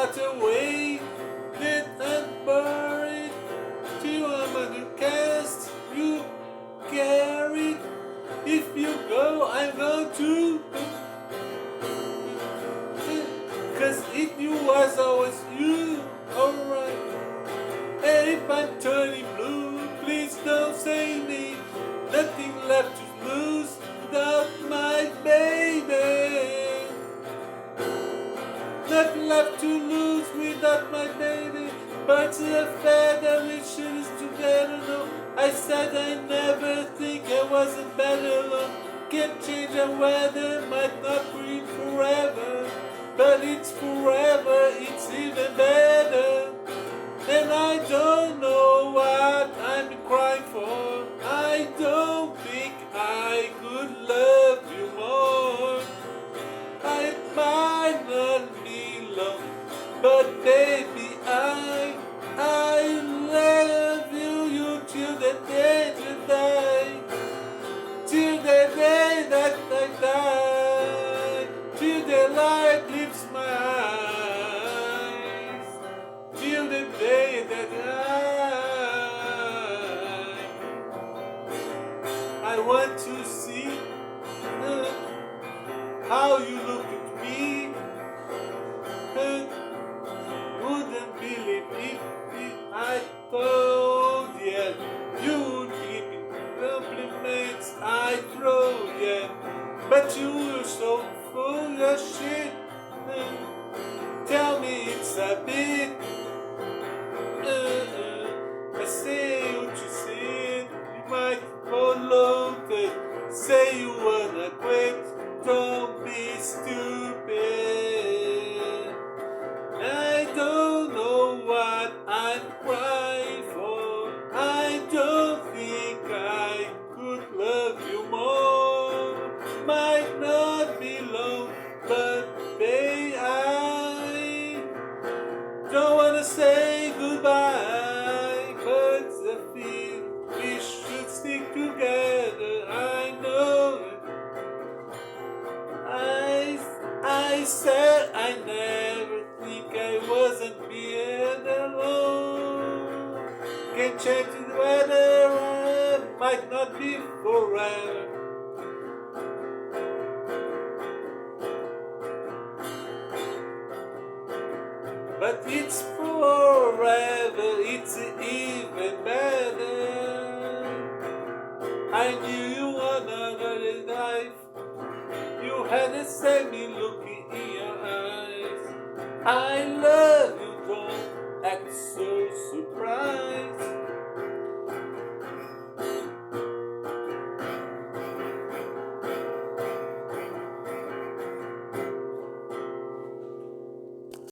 got away, dead and buried. Till I'm a new cast you carried. If you go, I'm going to. Cause it was always you, alright. And if I'm turning blue, please don't say me. Nothing left to lose without my baby. Nothing left to lose without my baby. Birds of a feather, we should together. No, I said I never think I wasn't better alone. Can't change the weather, might not be forever, but it's forever, it's even better. And I don't know what I'm crying for. I don't think I could love you more. I might not be long, but baby, I love you till the day you die, till the day that I die, till the light leaves my eyes, till the day that I want to see how you look at me. Wouldn't believe if I told you. You would give me compliments I throw you, but you were so full of shit. Tell me it's a bit. I say what you said. You might go loaded. Say you wanna quit. Don't be stupid. I don't know what I'm crying for. I don't think I could love you more. Might not be long, but babe, I don't wanna say goodbye, but I feel we should stick together. I know it. I said I never think I wasn't being alone. Can't change the weather, might not be forever. But it's forever, it's even better. I knew you another life. You had a semi looking in your eyes. I love you, don't act so